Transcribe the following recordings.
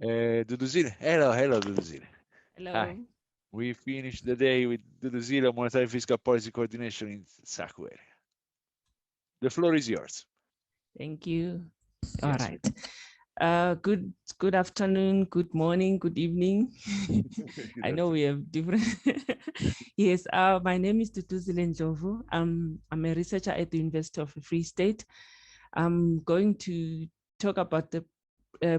Duduzile, hello, Duduzile. Hi. Hello. We finished the day with Duduzile Monetary Fiscal Policy Coordination in SACU area. The floor is yours. Thank you. All Yes. right. Good afternoon, good morning, good evening. I know we have different. Yes, my name is Duduzile Ndlovu. I'm a researcher at the University of the Free State. I'm going to talk about the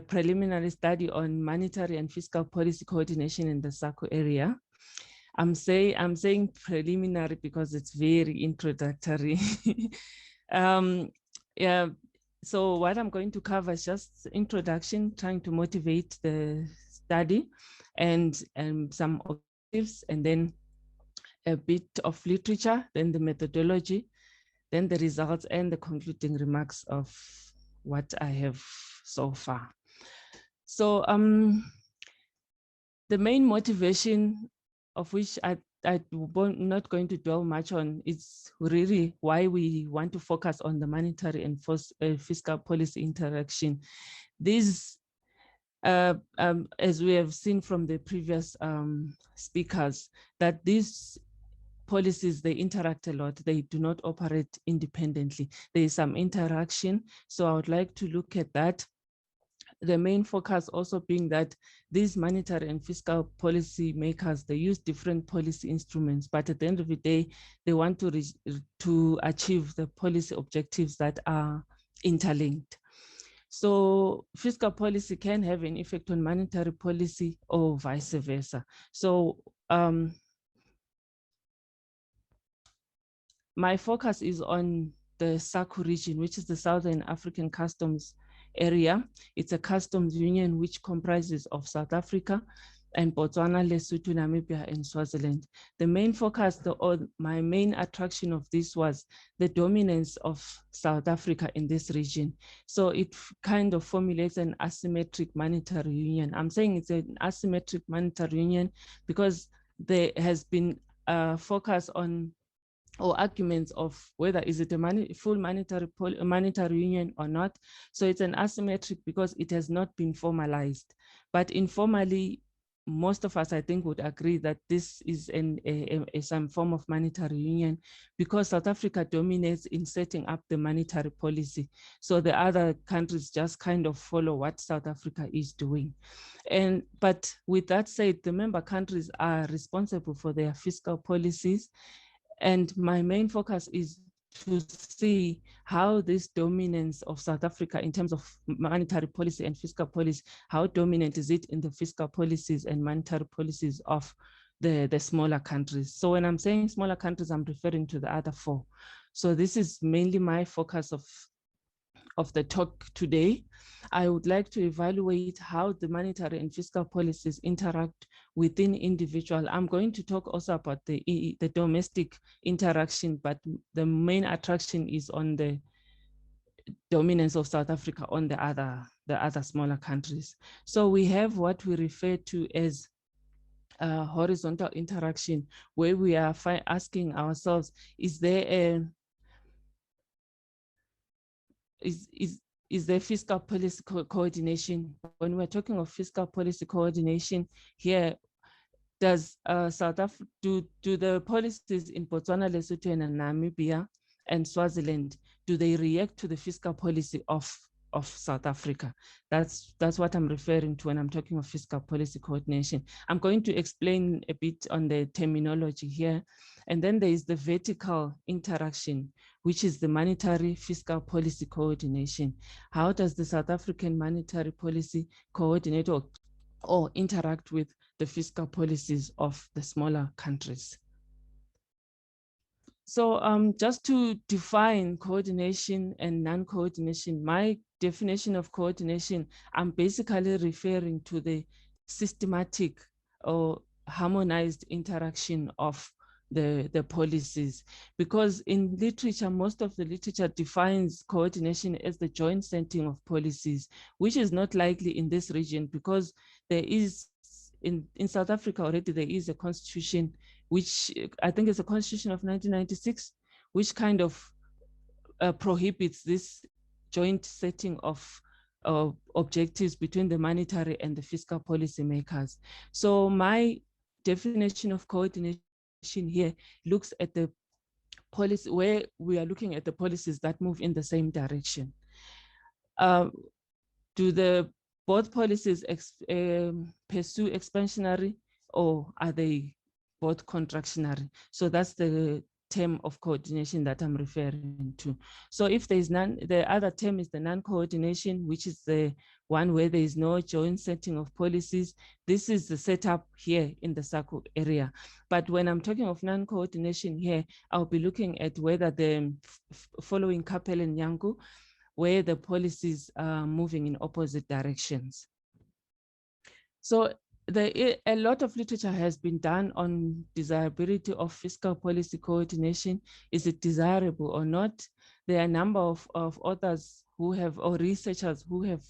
preliminary study on monetary and fiscal policy coordination in the SACU area. I'm saying preliminary because it's very introductory. Yeah. So what I'm going to cover is just introduction, trying to motivate the study, and some objectives, and then a bit of literature, then the methodology, then the results, and the concluding remarks of what I have so far. So the main motivation, of which I'm not going to dwell much on, is really why we want to focus on the monetary and fiscal policy interaction. These, as we have seen from the previous speakers, that these policies, they interact a lot. They do not operate independently. There is some interaction. So I would like to look at that. The main focus also being that these monetary and fiscal policy makers, they use different policy instruments, but at the end of the day, they want to achieve the policy objectives that are interlinked. So fiscal policy can have an effect on monetary policy or vice versa. So my focus is on the SACU region, which is the Southern African Customs area. It's a customs union which comprises of South Africa and Botswana, Lesotho, Namibia, and Swaziland. The main focus, my main attraction of this was the dominance of South Africa in this region. So it kind of formulates an asymmetric monetary union. I'm saying it's an asymmetric monetary union because there has been a focus on, or arguments of, whether is it a full monetary union or not. So it's an asymmetric because it has not been formalized. But informally, most of us, I think, would agree that this is some form of monetary union because South Africa dominates in setting up the monetary policy. So the other countries just kind of follow what South Africa is doing. But with that said, the member countries are responsible for their fiscal policies. And my main focus is to see how this dominance of South Africa in terms of monetary policy and fiscal policy, how dominant is it in the fiscal policies and monetary policies of the smaller countries. So when I'm saying smaller countries, I'm referring to the other four. So this is mainly my focus of the talk today. I would like to evaluate how the monetary and fiscal policies interact within individual. I'm going to talk also about the domestic interaction, but the main attraction is on the dominance of South Africa on the other smaller countries. So we have what we refer to as horizontal interaction, where we are asking ourselves, is there a is there fiscal policy coordination? When we're talking of fiscal policy coordination here, does South Africa, do the policies in Botswana, Lesotho, and Namibia and Swaziland, do they react to the fiscal policy of South Africa? That's what I'm referring to when I'm talking of fiscal policy coordination. I'm going to explain a bit on the terminology here. And then there is the vertical interaction, which is the monetary fiscal policy coordination. How does the South African monetary policy coordinate or interact with the fiscal policies of the smaller countries? So just to define coordination and non-coordination, my definition of coordination, I'm basically referring to the systematic or harmonized interaction of the policies, because in literature, most of the literature defines coordination as the joint setting of policies, which is not likely in this region because there is, in South Africa already, there is a constitution, which I think is a constitution of 1996, which kind of prohibits this joint setting of objectives between the monetary and the fiscal policy makers. So my definition of coordination here looks at the policy where we are looking at the policies that move in the same direction. Do the both policies pursue expansionary, or are they both contractionary? So that's the term of coordination that I'm referring to. So if there is none, the other term is the non-coordination, which is the one where there is no joint setting of policies. This is the setup here in the SACU area. But when I'm talking of non-coordination here, I'll be looking at whether the following Kapel and Nyangu, where the policies are moving in opposite directions. So a lot of literature has been done on desirability of fiscal policy coordination. Is it desirable or not? There are a number of authors who have, or researchers who have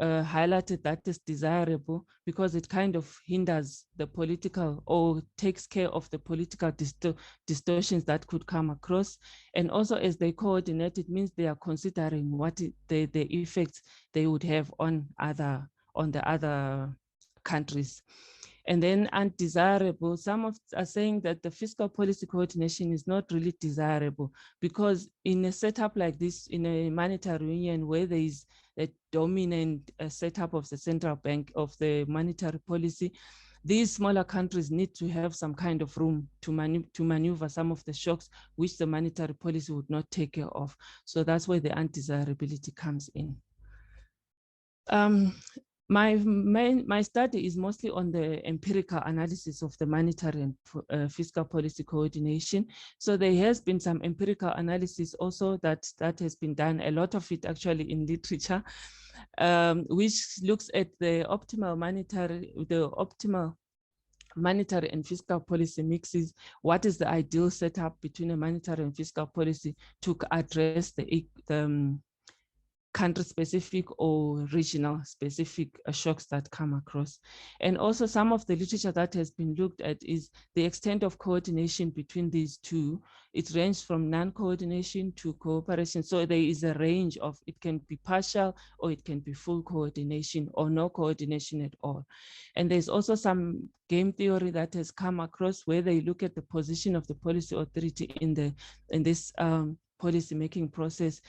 highlighted that is desirable because it kind of hinders the political, or takes care of the political distortions that could come across. And also, as they coordinate, it means they are considering what the effects they would have on the other countries. And then undesirable, some are saying that the fiscal policy coordination is not really desirable, because in a setup like this, in a monetary union where there is a dominant setup of the central bank, of the monetary policy, these smaller countries need to have some kind of room to maneuver some of the shocks which the monetary policy would not take care of. So that's where the undesirability comes in. My study is mostly on the empirical analysis of the monetary and fiscal policy coordination. So there has been some empirical analysis also that has been done, a lot of it actually in literature, which looks at the optimal monetary and fiscal policy mixes. What is the ideal setup between a monetary and fiscal policy to address the country-specific or regional-specific shocks that come across? And also some of the literature that has been looked at is the extent of coordination between these two. It ranges from non-coordination to cooperation. So there is a range of, it can be partial or it can be full coordination or no coordination at all. And there's also some game theory that has come across where they look at the position of the policy authority in this policy-making process.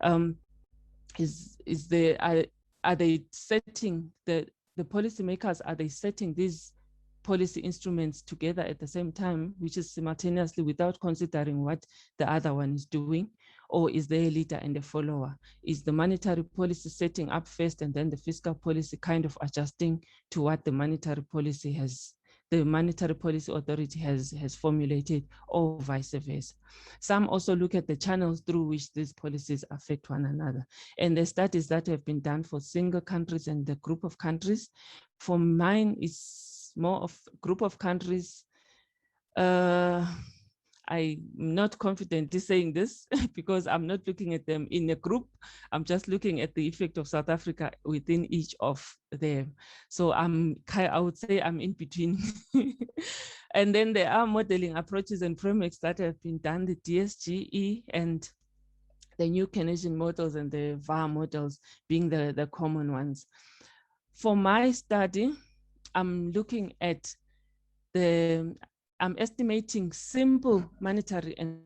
Are they setting the policymakers, are they setting these policy instruments together at the same time, which is simultaneously, without considering what the other one is doing? Or is there a leader and a follower? Is the monetary policy setting up first and then the fiscal policy kind of adjusting to what the monetary policy authority has formulated, or vice versa? Some also look at the channels through which these policies affect one another. And the studies that have been done for single countries and the group of countries, for mine is more of group of countries. I'm not confident in saying this because I'm not looking at them in a group. I'm just looking at the effect of South Africa within each of them. So I would say I'm in between. And then there are modeling approaches and frameworks that have been done, the DSGE and the new Keynesian models and the VAR models being the common ones. For my study, I'm looking at I'm estimating simple monetary and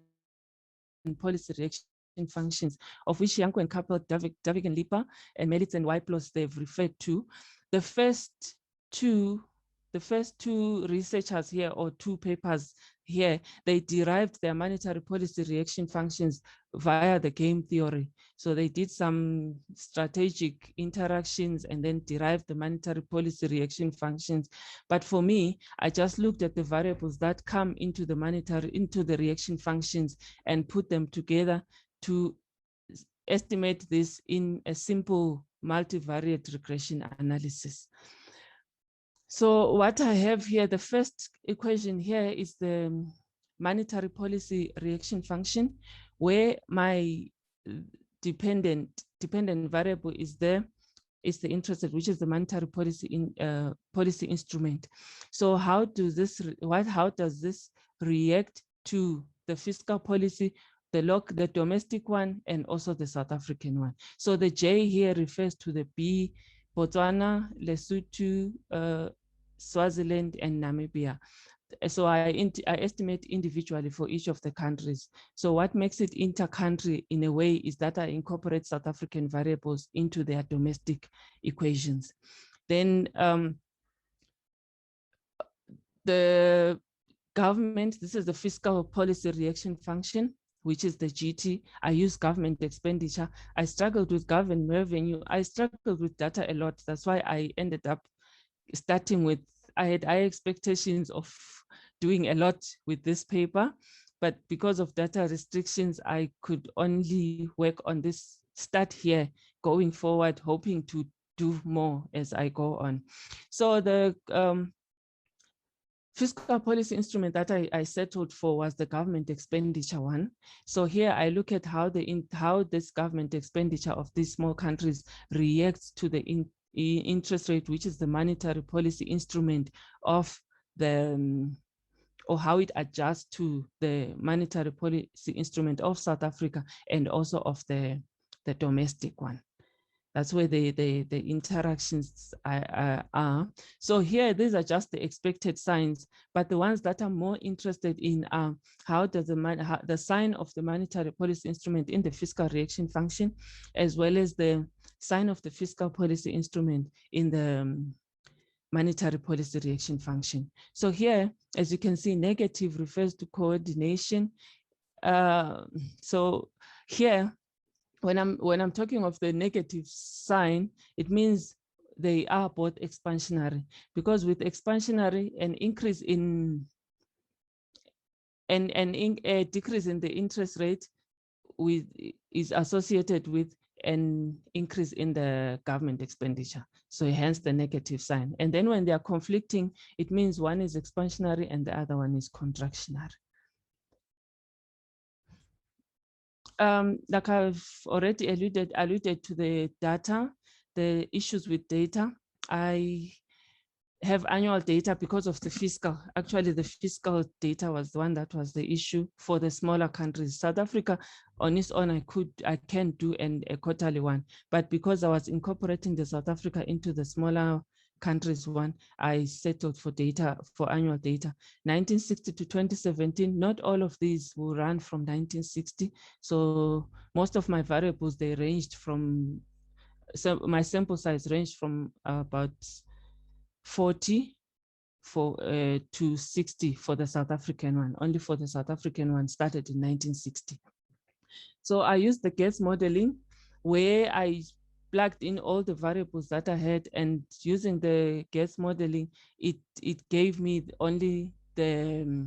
policy reaction functions, of which Yanko and Kapel, Davik and Lipa, and Melitz and Wyplos they've referred to. The first two researchers here, or two papers here, they derived their monetary policy reaction functions via the game theory. So they did some strategic interactions and then derived the monetary policy reaction functions. But for me, I just looked at the variables that come into the reaction functions and put them together to estimate this in a simple multivariate regression analysis. So what I have here, the first equation here is the monetary policy reaction function, where my dependent variable is the interest rate, which is the monetary policy instrument. So how does this react to the fiscal policy the domestic one, and also the South African one. So the J here refers to the B, Botswana, Lesotho, Swaziland, and Namibia. So I estimate individually for each of the countries. So what makes it inter-country in a way is that I incorporate South African variables into their domestic equations. Then the government, this is the fiscal policy reaction function, which is the GT. I use government expenditure. I struggled with government revenue. I struggled with data a lot. That's why I ended up starting with, I had high expectations of doing a lot with this paper, but because of data restrictions, I could only work on this, start here, going forward, hoping to do more as I go on. So the fiscal policy instrument that I settled for was the government expenditure one. So here I look at how this government expenditure of these small countries reacts to the interest rate, which is the monetary policy instrument of the, or how it adjusts to the monetary policy instrument of South Africa and also of the domestic one. That's where the interactions are. So here, these are just the expected signs, but the ones that I'm more interested in are how does the sign of the monetary policy instrument in the fiscal reaction function, as well as the sign of the fiscal policy instrument in the monetary policy reaction function. So here, as you can see, negative refers to coordination. So here, when I'm talking of the negative sign, it means they are both expansionary, because with expansionary, an increase in a decrease in the interest rate is associated with an increase in the government expenditure. So hence the negative sign. And then when they are conflicting, it means one is expansionary and the other one is contractionary. Like I've already alluded to the data, the issues with data. I have annual data because of the fiscal. Actually, the fiscal data was the one that was the issue for the smaller countries. South Africa, on its own, I can do a quarterly one, but because I was incorporating the South Africa into the smaller countries one, I settled for data, for annual data. 1960 to 2017, not all of these will run from 1960. So most of my variables, they ranged from, so my sample size ranged from about 40 to 60 for the South African one. Only for the South African one started in 1960. So I used the GETS modeling where I plugged in all the variables that I had, and using the GETS modeling, it gave me only the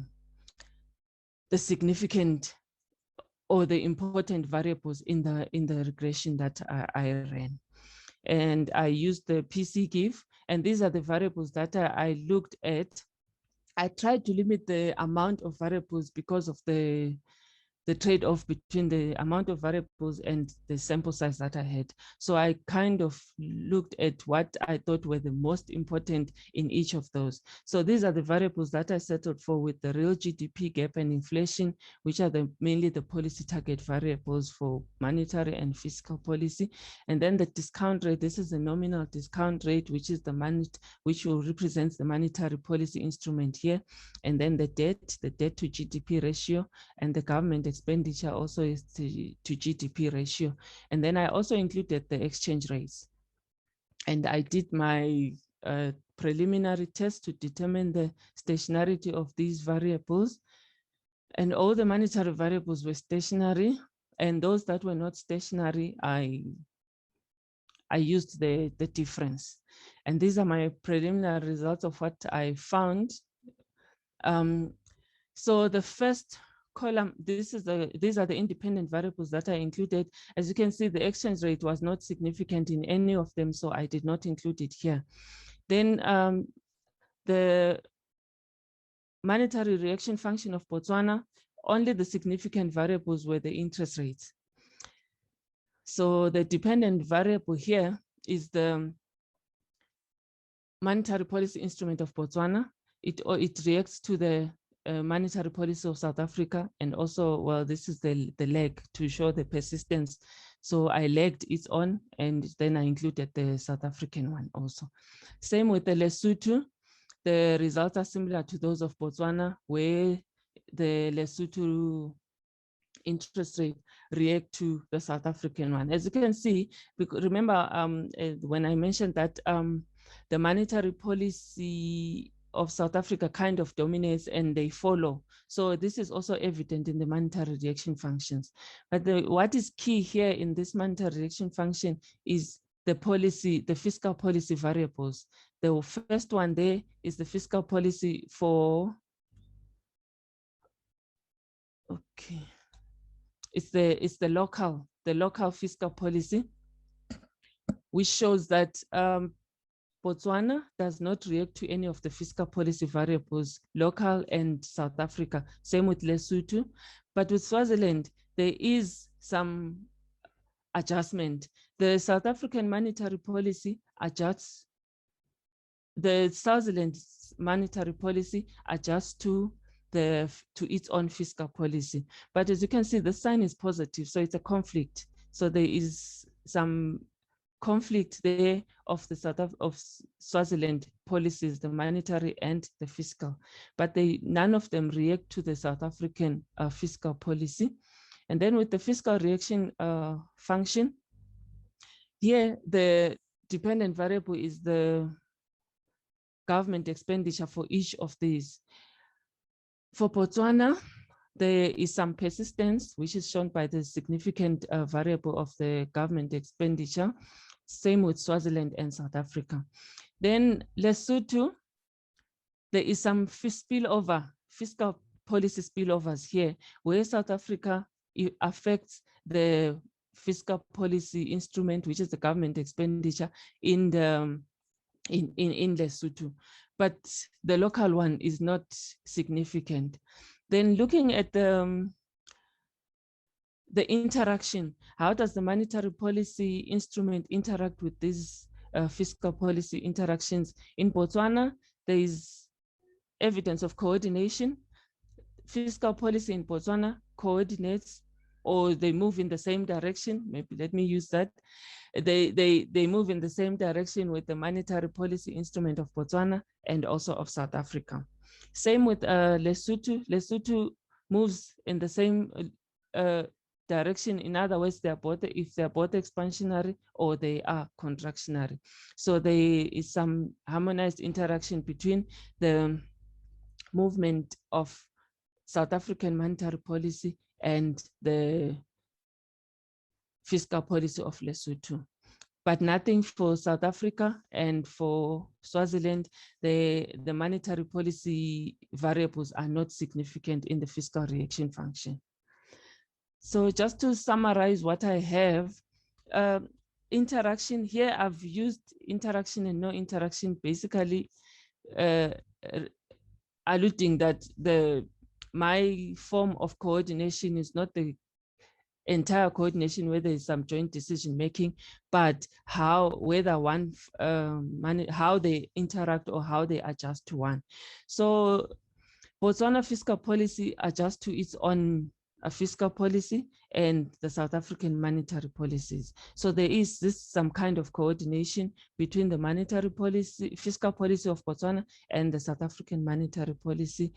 significant or the important variables in the regression that I ran. And I used the PC give, and these are the variables that I looked at. I tried to limit the amount of variables because of the trade-off between the amount of variables and the sample size that I had. So I kind of looked at what I thought were the most important in each of those. So these are the variables that I settled for with the real GDP gap and inflation, which are mainly the policy target variables for monetary and fiscal policy. And then the discount rate, this is the nominal discount rate, which is which will represent the monetary policy instrument here. And then the debt to GDP ratio, and the government expenditure also is to GDP ratio. And then I also included the exchange rates. And I did my preliminary test to determine the stationarity of these variables. And all the monetary variables were stationary. And those that were not stationary, I used the difference. And these are my preliminary results of what I found. So the first column, these are the independent variables that I included. As you can see, the exchange rate was not significant in any of them, so I did not include it here. Then the monetary reaction function of Botswana, only the significant variables were the interest rates. So the dependent variable here is the monetary policy instrument of Botswana. It reacts to the monetary policy of South Africa, and also, well, this is the leg to show the persistence. So I legged it on, and then I included the South African one also. Same with the Lesotho. The results are similar to those of Botswana, where the Lesotho interest rate react to the South African one. As you can see, remember when I mentioned that the monetary policy of South Africa kind of dominates and they follow. So this is also evident in the monetary reaction functions. But what is key here in this monetary reaction function is the policy, the fiscal policy variables. The first one there is the fiscal policy for, okay. It's the local fiscal policy, which shows that Botswana does not react to any of the fiscal policy variables, local and South Africa. Same with Lesotho. But with Swaziland, there is some adjustment. The South African monetary policy adjusts, the Swaziland monetary policy adjusts to its own fiscal policy. But as you can see, the sign is positive, so it's a conflict. So there is some conflict there of the Swaziland policies, the monetary and the fiscal, but none of them react to the South African fiscal policy. And then with the fiscal reaction function, here the dependent variable is the government expenditure for each of these. For Botswana, there is some persistence, which is shown by the significant variable of the government expenditure. Same with Swaziland and South Africa. Then Lesotho, there is some spillover, fiscal policy spillovers here, where South Africa affects the fiscal policy instrument, which is the government expenditure in Lesotho. But the local one is not significant. Then looking at the interaction, how does the monetary policy instrument interact with these fiscal policy interactions? In Botswana, there is evidence of coordination. Fiscal policy in Botswana coordinates, or they move in the same direction. Maybe let me use that. They move in the same direction with the monetary policy instrument of Botswana and also of South Africa. Same with Lesotho. Lesotho moves in the same direction. In other words, if they're both expansionary or they are contractionary. So there is some harmonized interaction between the movement of South African monetary policy and the fiscal policy of Lesotho, but nothing for South Africa. And for Swaziland, the monetary policy variables are not significant in the fiscal reaction function. So just to summarize what I have, interaction here, I've used interaction and no interaction, basically alluding that my form of coordination is not the entire coordination where there is some joint decision making, but how they interact or how they adjust to one. So Botswana fiscal policy adjusts to its own fiscal policy and the South African monetary policies. So there is some kind of coordination between the monetary policy, fiscal policy of Botswana and the South African monetary policy.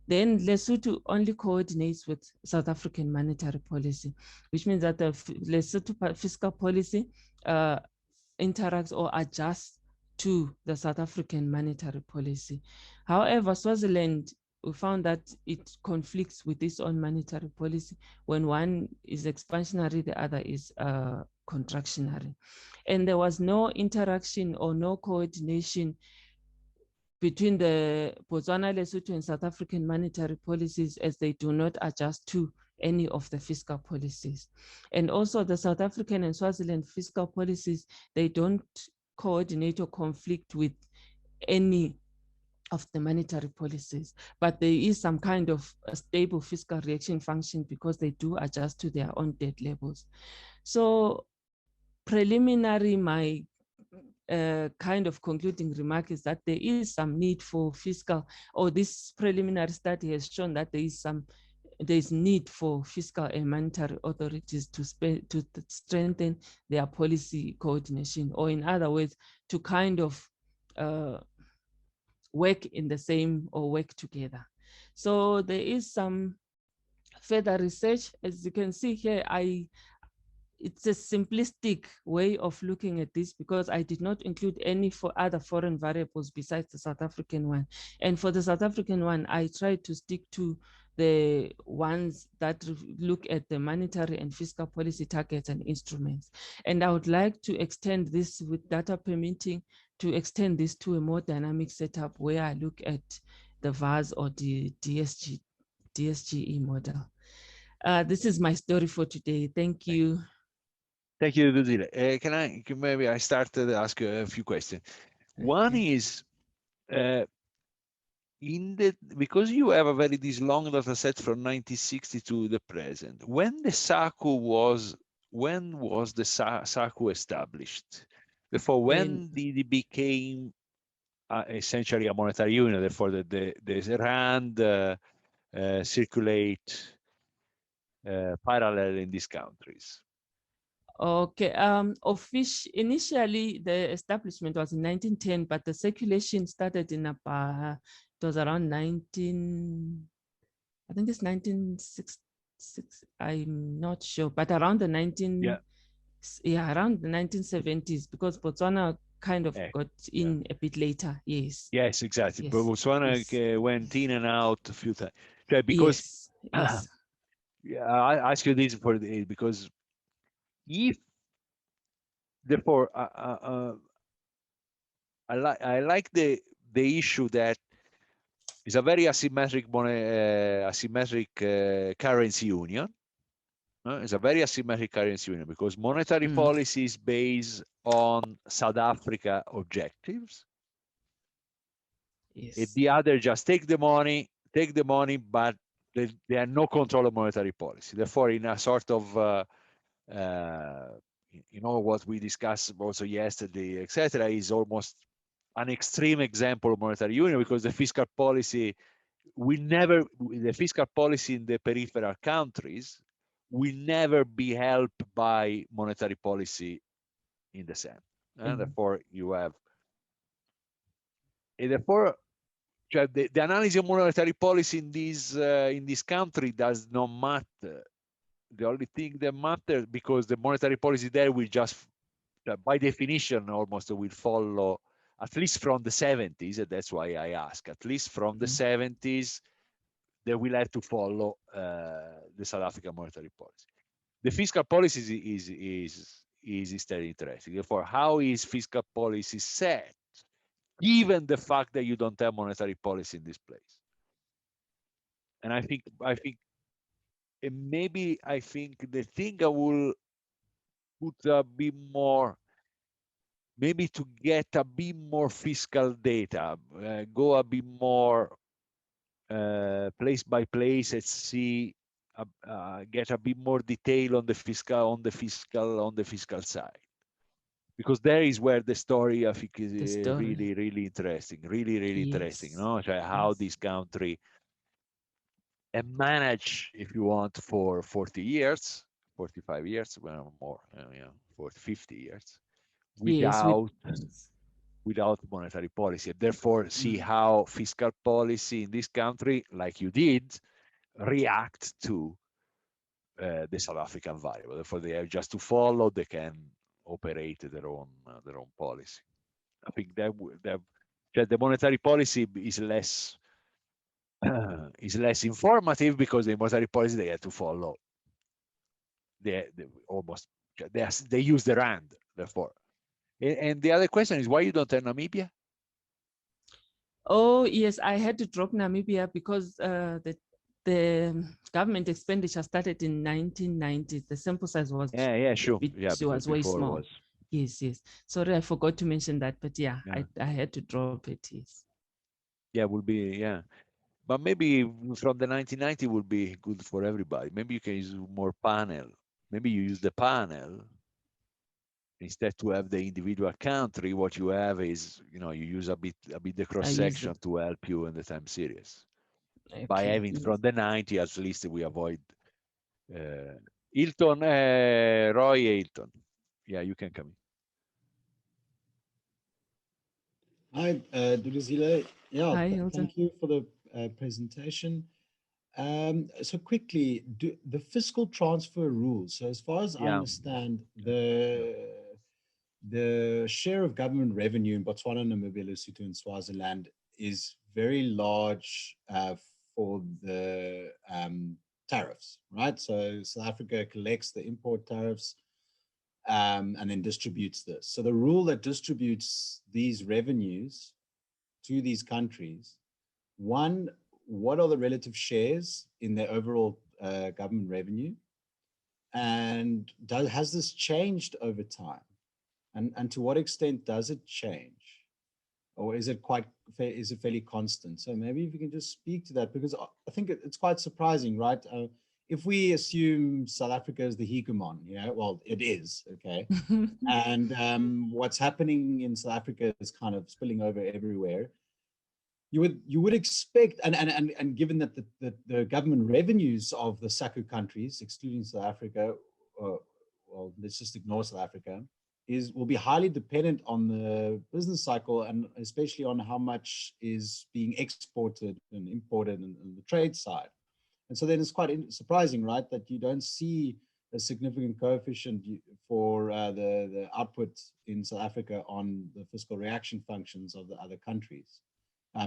Then Lesotho only coordinates with South African monetary policy, which means that the Lesotho fiscal policy interacts or adjusts to the South African monetary policy. However, Swaziland, we found that it conflicts with its own monetary policy. When one is expansionary, the other is contractionary. And there was no interaction or no coordination between the Botswana, Lesotho, and South African monetary policies, as they do not adjust to any of the fiscal policies. And also the South African and Swaziland fiscal policies, they don't coordinate or conflict with any of the monetary policies, but there is some kind of a stable fiscal reaction function because they do adjust to their own debt levels. So preliminary, my kind of concluding remark is that there is some need for fiscal, or this preliminary study has shown that there is need for fiscal and monetary authorities to strengthen their policy coordination, or in other words, to kind of work in the same or work together. So there is some further research. As you can see here, it's a simplistic way of looking at this because I did not include any other foreign variables besides the South African one. And for the South African one, I tried to stick to the ones that look at the monetary and fiscal policy targets and instruments. And I would like to extend this, with data permitting, to extend this to a more dynamic setup where I look at the VAS or the DSGE model. This is my story for today. Thank you. Thank you, Duduzile. Maybe I start to ask you a few questions. Okay. One is, because you have a this long data set from 1960 to the present, when the SACU was the SACU established? Therefore, when did it became essentially a monetary union? Therefore, the RAND circulate parallel in these countries. Okay. Initially, the establishment was in 1910, but the circulation started in about, it was around 19, I think it's 1966. I'm not sure, but around the around the 1970s, because Botswana kind of got in a bit later. Yes. Yes, exactly. Yes. But Botswana went in and out a few times. Because yes. I ask you this because if therefore I like the issue that is a very asymmetric currency union. It's a very asymmetric currency union because monetary policy is based on South Africa objectives. Yes. And the other just take the money, but they are no control of monetary policy. Therefore, in a sort of what we discussed also yesterday, etc., is almost an extreme example of monetary union because the fiscal policy in the peripheral countries will never be helped by monetary policy in the center. And therefore, you have, and therefore, the analysis of monetary policy in this country does not matter. The only thing that matters, because the monetary policy there will just, by definition, almost will follow, at least from the 70s, and that's why I ask, at least from the 70s, they will have to follow the South African monetary policy. The fiscal policy is instead interesting. Therefore, how is fiscal policy set, given the fact that you don't have monetary policy in this place? And I think the thing I will put a bit more, maybe to get a bit more fiscal data, go a bit more place by place and see, get a bit more detail on the fiscal side, because there is where the story I think is really interesting, really interesting. How this country manage, if you want, for 40 years, 45 years, well, more, for 50 years, without monetary policy. Therefore, see how fiscal policy in this country, like you did, react to the South African variable. Therefore, they have just to follow. They can operate their own policy. I think that the monetary policy is less informative, because the monetary policy they have to follow. They use the RAND. Therefore, and the other question is, why you don't have Namibia? Oh yes, I had to drop Namibia because the government expenditure started in 1990. The sample size was sure. It was way small. Yes. Sorry, I forgot to mention that, but I had to drop it. Yes. Would be but maybe from the 1990 would be good for everybody. Maybe you can use more panel. Maybe you use the panel Instead to have the individual country, what you have is, you use a bit the cross section to help you in the time series. Okay. By having from the 90, at least we avoid Hilton, Roy Hilton. Yeah, you can come in. Hi, Duduzile. Yeah, Hi, Hilton. thank you for the presentation. So quickly, the fiscal transfer rules. So as far as I understand, the share of government revenue in Botswana, Namibia, Lesotho, and Swaziland is very large for the tariffs, right? So South Africa collects the import tariffs and then distributes this. So the rule that distributes these revenues to these countries, one, what are the relative shares in their overall government revenue? And has this changed over time? And to what extent does it change? Or is it fairly constant? So maybe if you can just speak to that, because I think it's quite surprising, right? If we assume South Africa is the hegemon, well, it is, okay? And what's happening in South Africa is kind of spilling over everywhere. You would expect, and given that the government revenues of the SACU countries, excluding South Africa, well, let's just ignore South Africa, will be highly dependent on the business cycle, and especially on how much is being exported and imported in the trade side. And so then it's quite surprising, right, that you don't see a significant coefficient for the output in South Africa on the fiscal reaction functions of the other countries,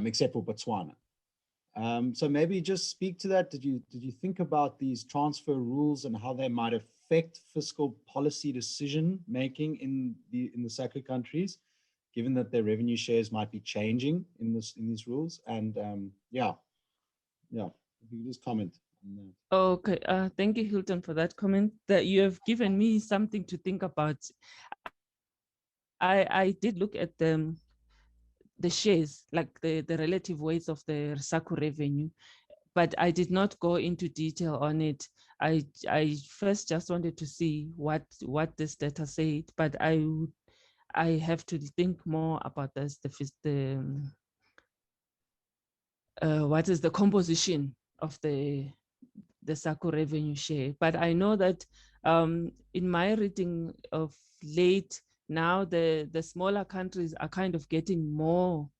except for Botswana. So maybe just speak to that. Did you think about these transfer rules and how they might affect fiscal policy decision making in the SACU countries, given that their revenue shares might be changing in these rules? And yeah, if you just comment on that. Okay, thank you, Hilton, for that comment. That you have given me something to think about. I did look at the shares, like the relative weights of the SACU revenue, but I did not go into detail on it. I first just wanted to see what this data said, but I have to think more about this. What is the composition of the SACU revenue share? But I know that in my reading of late, now the smaller countries are kind of getting more,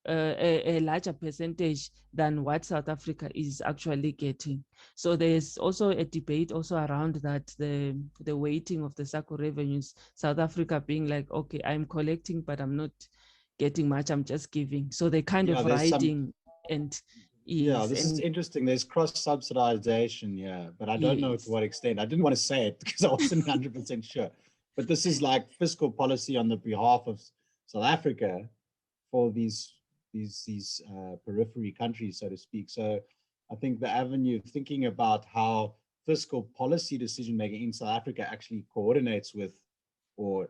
a larger percentage than what South Africa is actually getting. So there's also a debate also around that, the weighting of the SACU revenues, South Africa being like, okay, I'm collecting, but I'm not getting much, I'm just giving. So they kind of riding and this is interesting. There's cross-subsidization, but I don't know to what extent. I didn't want to say it because I wasn't 100% sure. But this is like fiscal policy on the behalf of South Africa for these periphery countries, so to speak. So I think the avenue of thinking about how fiscal policy decision-making in South Africa actually coordinates with or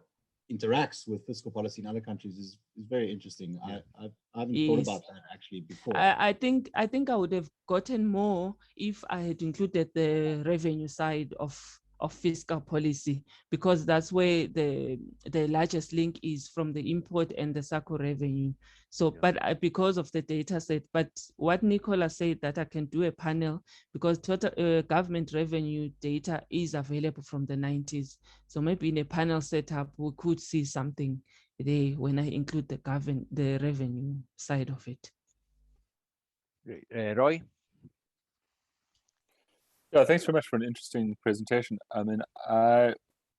interacts with fiscal policy in other countries is very interesting. I haven't thought about that actually before. I think I would have gotten more if I had included the revenue side of fiscal policy, because that's where the largest link is from the import and the SACU revenue. So, but because of the data set, but what Nicola said, that I can do a panel, because total government revenue data is available from the 90s. So maybe in a panel setup, we could see something there when I include the revenue side of it. Roy? Yeah, thanks very much for an interesting presentation. I mean,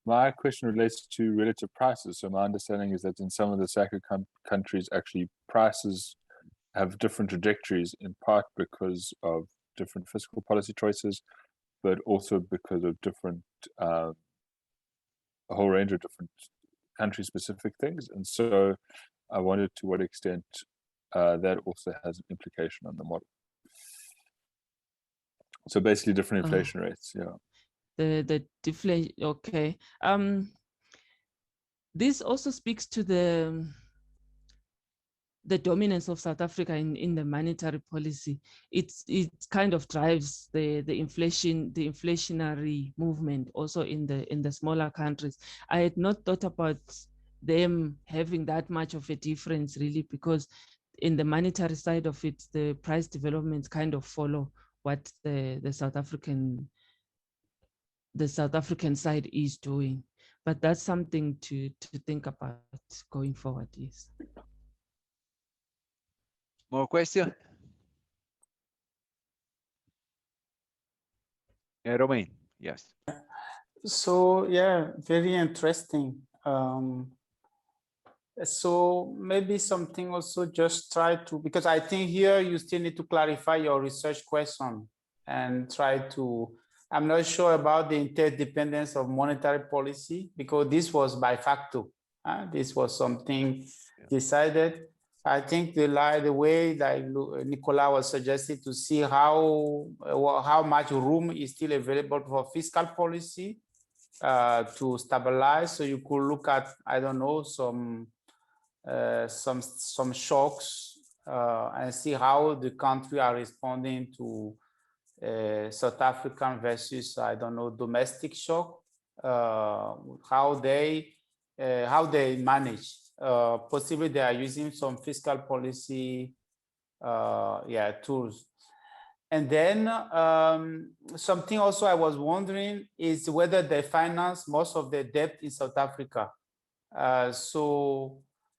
my question relates to relative prices. So my understanding is that in some of the SACU countries, actually prices have different trajectories, in part because of different fiscal policy choices, but also because of different, a whole range of different country-specific things. And so I wondered to what extent that also has an implication on the model. So basically different inflation rates, The deflation, okay. This also speaks to the dominance of South Africa in the monetary policy, it kind of drives the inflationary movement also in the smaller countries. I had not thought about them having that much of a difference really, because in the monetary side of it, the price developments kind of follow what the South African side is doing. But that's something to think about going forward. Yes. More question? Romain, yes. So yeah, very interesting. So maybe something also just try to, because I think here you still need to clarify your research question and try to, I'm not sure about the interdependence of monetary policy, because this was by facto. This was something decided. I think the way like Nicola was suggesting to see how much room is still available for fiscal policy to stabilize. So you could look at, I don't know, some shocks and see how the country are responding to South African versus, I don't know, domestic shock, how they manage. Possibly they are using some fiscal policy tools. And then something also I was wondering is whether they finance most of the debt in South Africa.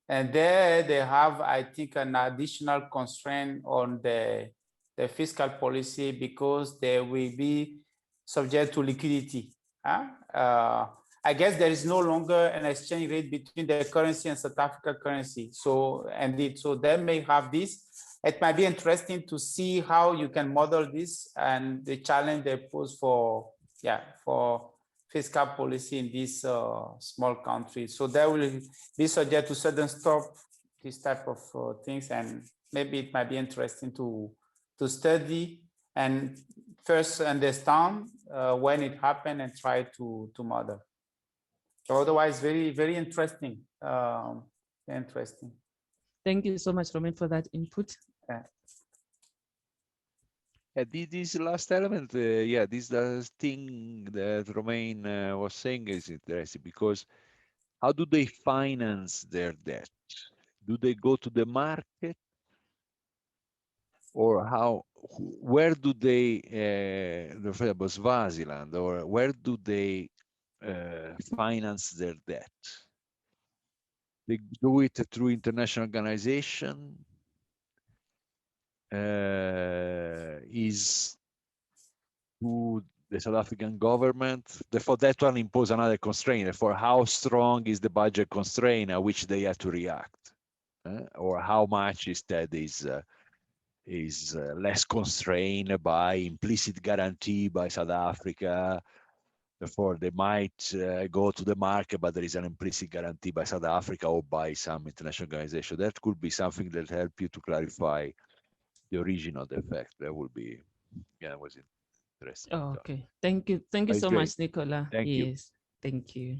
And there they have, I think, an additional constraint on the fiscal policy, because they will be subject to liquidity. I guess there is no longer an exchange rate between the currency and South Africa currency. So they may have this. It might be interesting to see how you can model this and the challenge they pose for fiscal policy in these small countries. So they will be subject to sudden stop, this type of things, and maybe it might be interesting to study and first understand when it happened and try to model. So otherwise, very, very interesting. Interesting. Thank you so much, Romain, for that input. This last element, this thing that Romain was saying is interesting, because how do they finance their debt? Do they go to the market, or where do they, for example, Swaziland, or where do they finance their debt? They do it through international organization. Is to the South African government. Therefore, that one impose another constraint. For how strong is the budget constraint at which they have to react, or how much instead is less constrained by implicit guarantee by South Africa. Therefore, they might go to the market, but there is an implicit guarantee by South Africa or by some international organization. That could be something that help you to clarify the origin of the effect. That would be, was interesting. Oh, okay. Thank you. Thank you so much, Nicola. Thank you. Yes. Thank you.